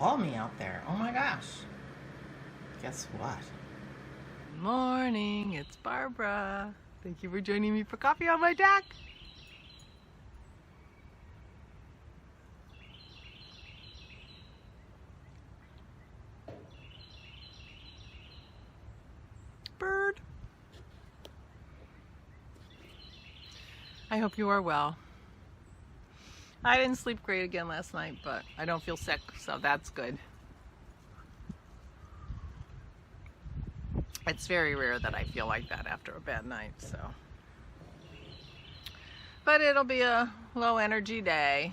balmy out there. Oh my gosh. Guess what? Good morning, it's Barbara. Thank you for joining me for coffee on my deck. Bird. I hope you are well. I didn't sleep great again last night, but I don't feel sick, so that's good. It's very rare that I feel like that after a bad night, so. But it'll be a low energy day.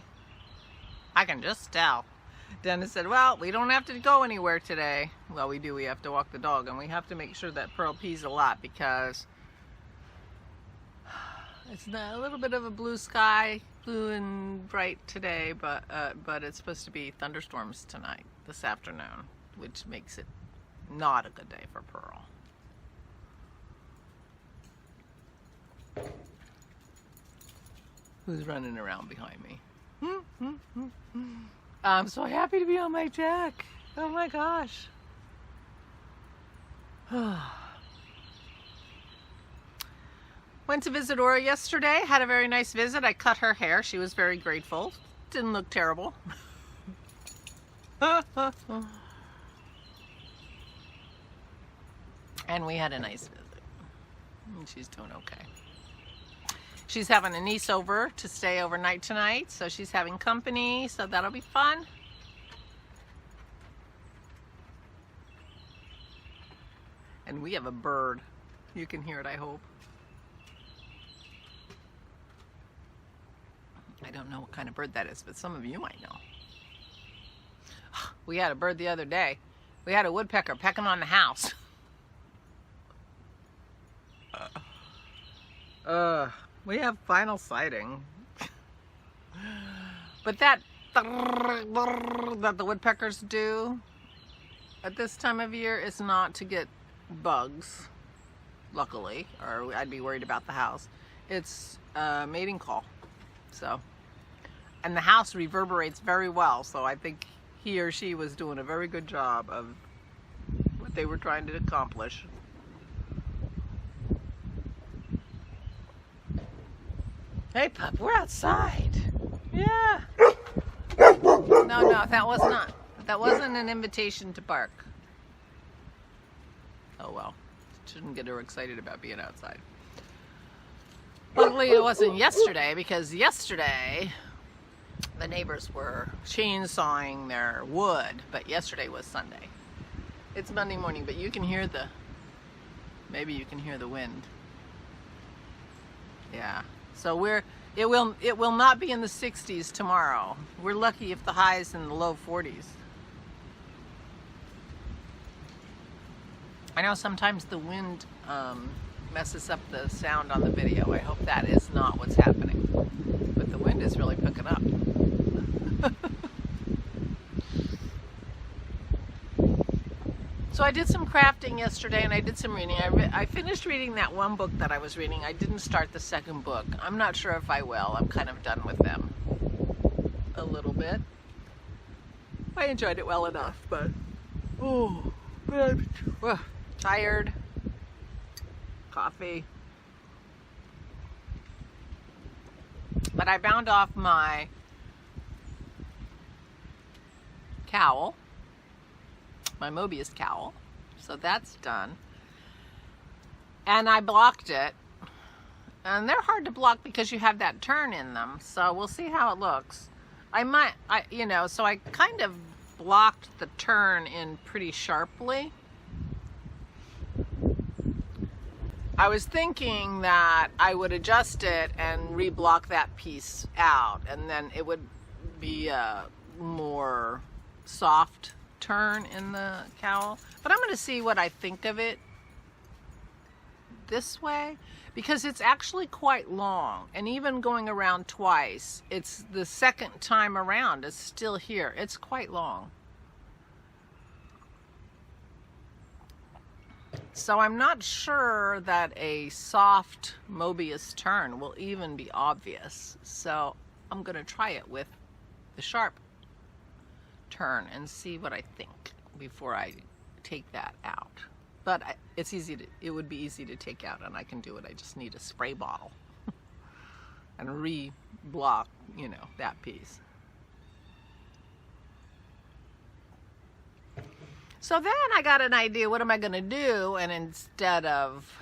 I can just tell. Dennis said, well, we don't have to go anywhere today. Well, we do. We have to walk the dog, and we have to make sure that Pearl pees a lot because it's a little bit of a blue sky, blue and bright today, but it's supposed to be thunderstorms tonight, this afternoon, which makes it not a good day for Pearl. Who's running around behind me? I'm so happy to be on my deck. Oh my gosh. Went to visit Aura yesterday, had a very nice visit. I cut her hair. She was very grateful. Didn't look terrible. And we had a nice visit. And she's doing okay. She's having a niece over to stay overnight tonight, so she's having company, so that'll be fun. And we have a bird. You can hear it, I hope. I don't know what kind of bird that is, but some of you might know. We had a bird the other day. We had a woodpecker pecking on the house. We have final sighting. But that the woodpeckers do at this time of year is not to get bugs, luckily, or I'd be worried about the house. It's a mating call. So, and the house reverberates very well, so I think he or she was doing a very good job of what they were trying to accomplish. Hey pup, we're outside. Yeah. No, that wasn't an invitation to bark. Oh well, shouldn't get her excited about being outside. Luckily it wasn't yesterday, because yesterday the neighbors were chainsawing their wood, but yesterday was Sunday. It's Monday morning, but you can hear maybe you can hear the wind. Yeah. So it will not be in the 60s tomorrow. We're lucky if the high is in the low 40s. I know sometimes the wind messes up the sound on the video. I hope that is not what's happening. But the wind is really picking up. So I did some crafting yesterday, and I did some reading. I finished reading that one book that I was reading. I didn't start the second book. I'm not sure if I will. I'm kind of done with them a little bit. I enjoyed it well enough, but I'm tired. Coffee. But I bound off my cowl, my Mobius cowl, so that's done. And I blocked it, and they're hard to block because you have that turn in them, so we'll see how it looks. So I kind of blocked the turn in pretty sharply. I was thinking that I would adjust it and reblock that piece out, and then it would be a more soft turn in the cowl. But I'm going to see what I think of it this way, because it's actually quite long, and even going around twice, it's the second time around, it's still here. It's quite long. So I'm not sure that a soft Mobius turn will even be obvious. So I'm going to try it with the sharp turn and see what I think before I take that out. But it's easy to, it would be easy to take out, and I can do it. I just need a spray bottle and re-block, you know, that piece. So then I got an idea, what am I going to do? And instead of,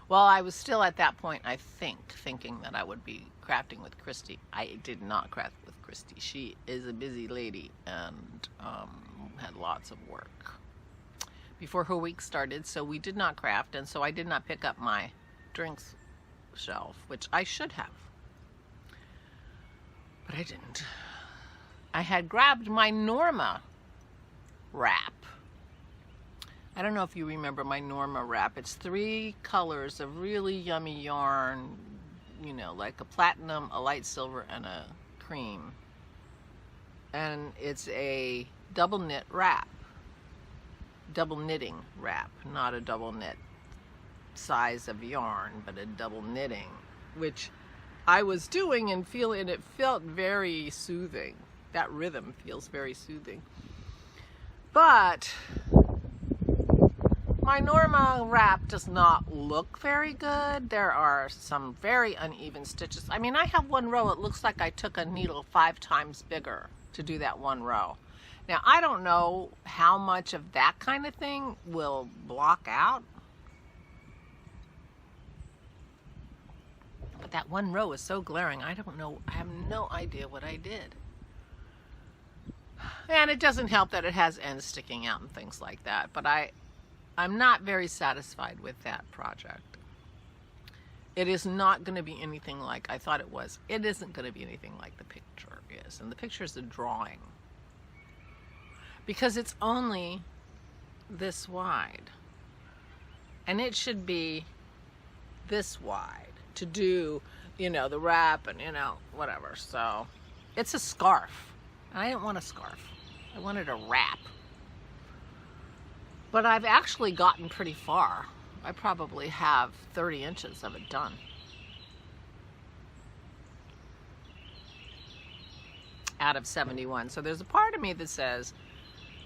well, I was still at that point, I think, thinking that I would be crafting with Christy. I did not craft with Christy. She is a busy lady and had lots of work before her week started, so we did not craft, and so I did not pick up my drinks shelf, which I should have, but I didn't. I had grabbed my Norma wrap. I don't know if you remember my Norma wrap. It's 3 colors of really yummy yarn, you know, like a platinum, a light silver, and a cream. And it's a double knit wrap. Double knitting wrap, not a double knit size of yarn, but a double knitting, which I was doing and feeling, it felt very soothing. That rhythm feels very soothing. But my Norma wrap does not look very good. There are some very uneven stitches. I mean, I have one row, it looks like I took a needle 5 times bigger to do that one row. Now, I don't know how much of that kind of thing will block out. But that one row is so glaring, I don't know, I have no idea what I did. And it doesn't help that it has ends sticking out and things like that. But I'm not very satisfied with that project. It is not going to be anything like I thought it was. It isn't going to be anything like the picture is. And the picture is a drawing. Because it's only this wide. And it should be this wide to do, you know, the wrap and, you know, whatever. So it's a scarf. I didn't want a scarf. I wanted a wrap. But I've actually gotten pretty far. I probably have 30 inches of it done. Out of 71. So there's a part of me that says,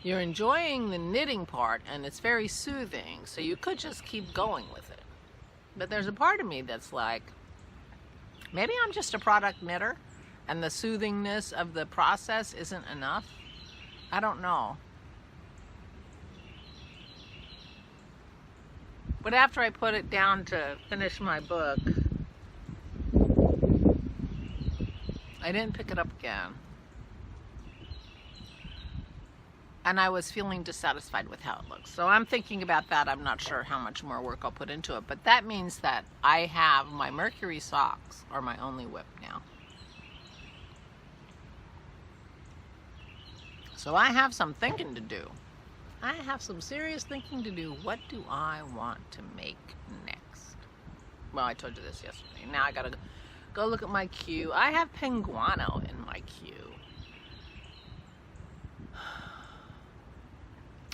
you're enjoying the knitting part and it's very soothing, so you could just keep going with it. But there's a part of me that's like, maybe I'm just a product knitter and the soothingness of the process isn't enough. I don't know. But after I put it down to finish my book, I didn't pick it up again. And I was feeling dissatisfied with how it looks. So I'm thinking about that. I'm not sure how much more work I'll put into it. But that means that I have my Mercury socks are my only whip now. So I have some thinking to do. I have some serious thinking to do. What do I want to make next? Well, I told you this yesterday. Now I gotta go look at my queue. I have Penguano in my queue.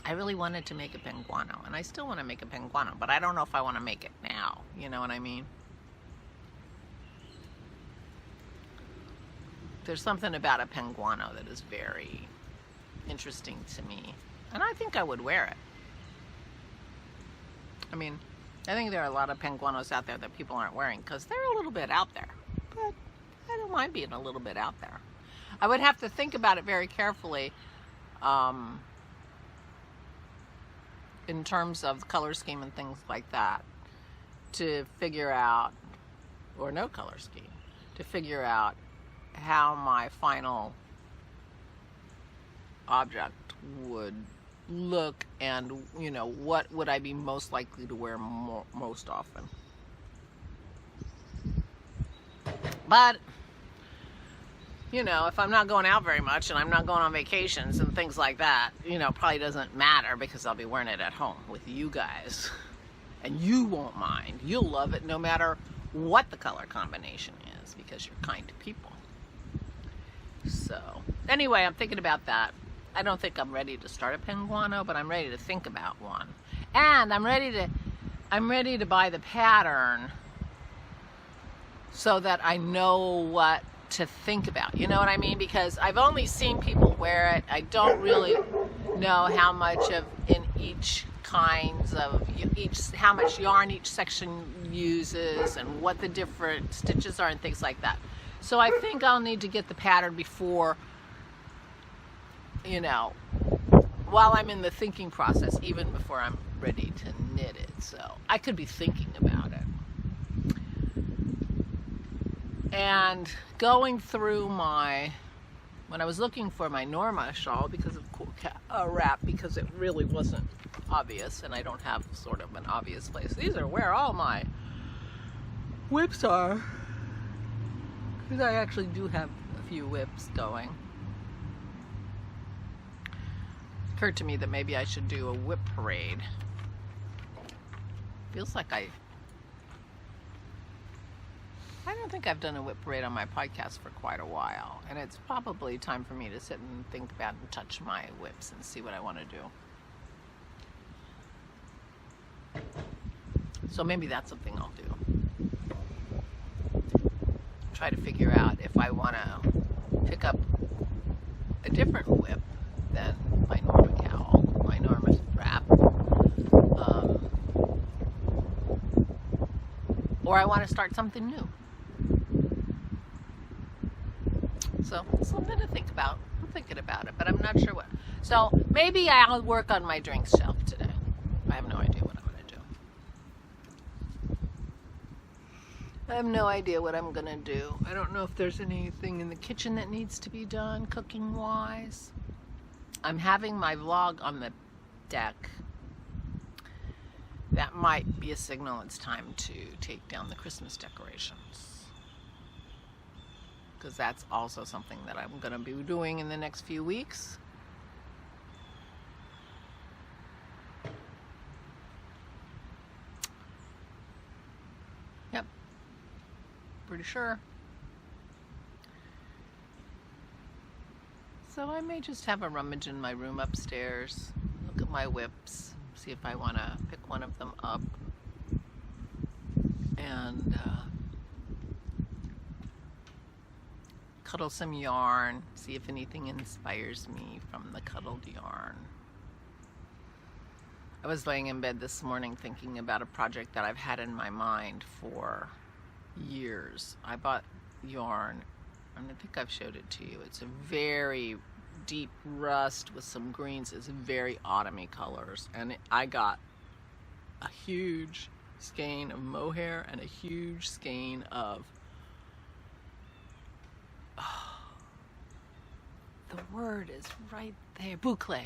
I really wanted to make a Penguano, and I still want to make a Penguano, but I don't know if I want to make it now. You know what I mean? There's something about a Penguano that is very interesting to me, and I think I would wear it. I mean, I think there are a lot of Penguanos out there that people aren't wearing because they're a little bit out there, but I don't mind being a little bit out there. I would have to think about it very carefully in terms of color scheme and things like that to figure out, or no color scheme, to figure out how my final object would look and, you know, what would I be most likely to wear most often. But, you know, if I'm not going out very much and I'm not going on vacations and things like that, you know, probably doesn't matter because I'll be wearing it at home with you guys. And you won't mind. You'll love it no matter what the color combination is because you're kind to people. So, anyway, I'm thinking about that. I don't think I'm ready to start a Penguano, but I'm ready to think about one. And I'm ready to buy the pattern so that I know what to think about, you know what I mean? Because I've only seen people wear it. I don't really know how much of in each kinds of how much yarn each section uses and what the different stitches are and things like that. So I think I'll need to get the pattern before, you know, while I'm in the thinking process, even before I'm ready to knit it. So I could be thinking about it. And going through when I was looking for my Norma shawl because of wrap, because it really wasn't obvious, and I don't have sort of an obvious place. These are where all my whips are, because I actually do have a few whips going. Occurred to me that maybe I should do a whip parade. Feels like I don't think I've done a whip parade on my podcast for quite a while, and it's probably time for me to sit and think about and touch my whips and see what I want to do. So maybe that's something I'll do. Try to figure out if I want to pick up a different whip than my Norma cowl, my Norma wrap, or I want to start something new. So something to think about. I'm thinking about it, but I'm not sure what. So maybe I'll work on my drinks shelf today. I have no idea what I'm going to do. I have no idea what I'm going to do. I don't know if there's anything in the kitchen that needs to be done cooking-wise. I'm having my vlog on the deck. That might be a signal it's time to take down the Christmas decorations. Because that's also something that I'm going to be doing in the next few weeks. Yep. Pretty sure. So I may just have a rummage in my room upstairs, look at my whips, see if I want to pick one of them up, and cuddle some yarn, see if anything inspires me from the cuddled yarn. I was laying in bed this morning thinking about a project that I've had in my mind for years. I bought yarn, and I think I've showed it to you. It's a very deep rust with some greens. It's very autumny colors, and I got a huge skein of mohair and a huge skein of the word is right there, boucle,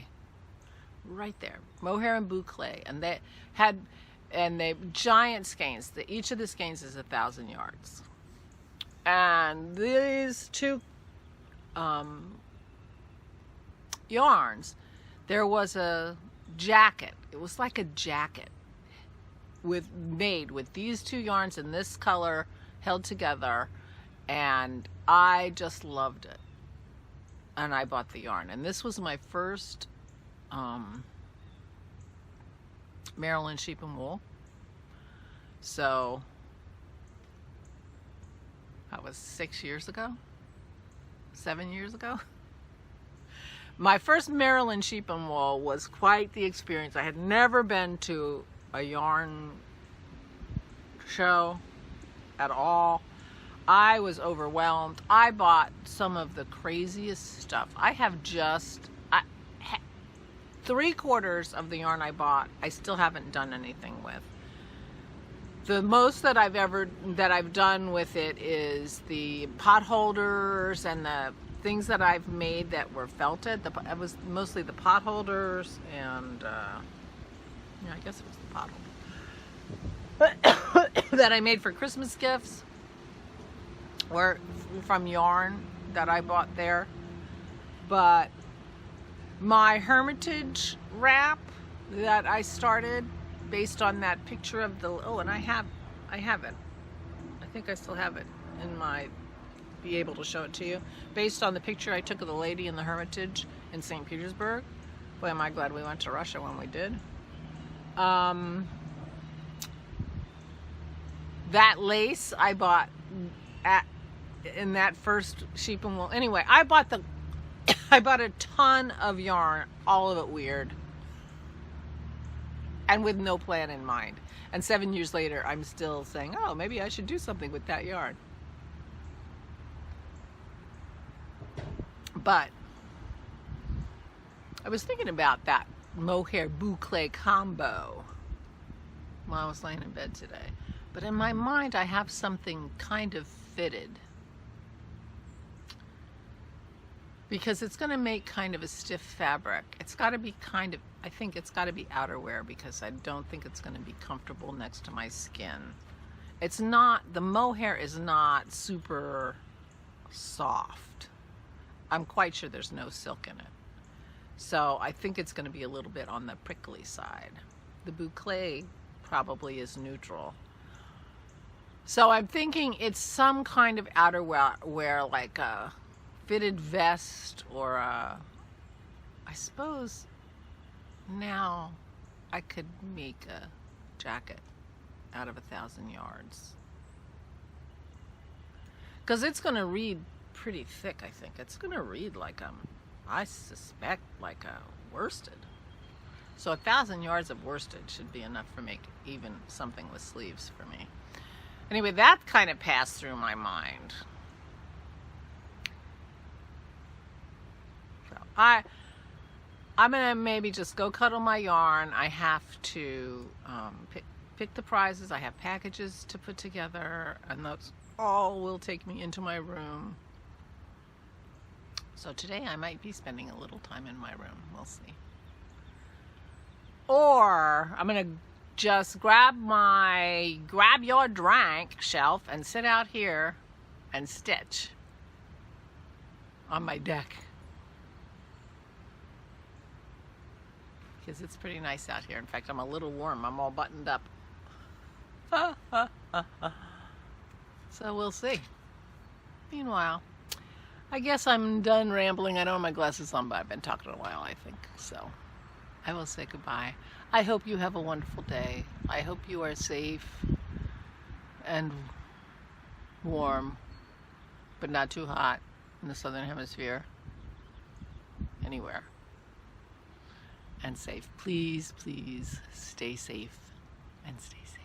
right there, mohair and boucle, and they giant skeins. Each of the skeins is 1,000 yards, and these two yarns, there was a jacket. It was like a jacket made with these two yarns in this color held together, and I just loved it. And I bought the yarn, and this was my first Maryland sheep and wool. So that was 6 years ago, 7 years ago. My first Maryland sheep and wool was quite the experience. I had never been to a yarn show at all. I was overwhelmed. I bought some of the craziest stuff. I have three-quarters of the yarn I bought, I still haven't done anything with. The most that I've done with it is the pot holders and the things that I've made that were felted. It was mostly the pot holders and yeah, I guess it was the pot holders that I made for Christmas gifts, or from yarn that I bought there. But my Hermitage wrap that I started based on that picture of the, oh, and I have it. I think I still have it in my, be able to show it to you. Based on the picture I took of the lady in the Hermitage in St. Petersburg. Boy, am I glad we went to Russia when we did. That lace I bought in that first sheep and wool. Anyway, I bought a ton of yarn, all of it weird, and with no plan in mind. And 7 years later, I'm still saying, oh, maybe I should do something with that yarn. But I was thinking about that mohair boucle combo while I was laying in bed today. But in my mind, I have something kind of fitted, because it's going to make kind of a stiff fabric. It's got to be kind of, I think it's got to be outerwear, because I don't think it's going to be comfortable next to my skin. It's not, the mohair is not super soft. I'm quite sure there's no silk in it. So I think it's going to be a little bit on the prickly side. The boucle probably is neutral. So I'm thinking it's some kind of outerwear, like a fitted vest, or a, I suppose now I could make a jacket out of 1,000 yards. Because it's going to read pretty thick, I think. It's going to read like I suspect like a worsted. So 1,000 yards of worsted should be enough for make even something with sleeves for me. Anyway, that kind of passed through my mind. So I'm gonna maybe just go cuddle my yarn. I have to pick the prizes. I have packages to put together, and those all will take me into my room. So today I might be spending a little time in my room. We'll see. Or I'm gonna just grab your drink shelf and sit out here and stitch on my deck, because it's pretty nice out here. In fact, I'm a little warm. I'm all buttoned up. So we'll see. Meanwhile, I guess I'm done rambling. I don't have my glasses on, but I've been talking a while, I think. So I will say goodbye. I hope you have a wonderful day. I hope you are safe and warm, but not too hot in the southern hemisphere. Anywhere. And safe. Please, please stay safe and stay safe.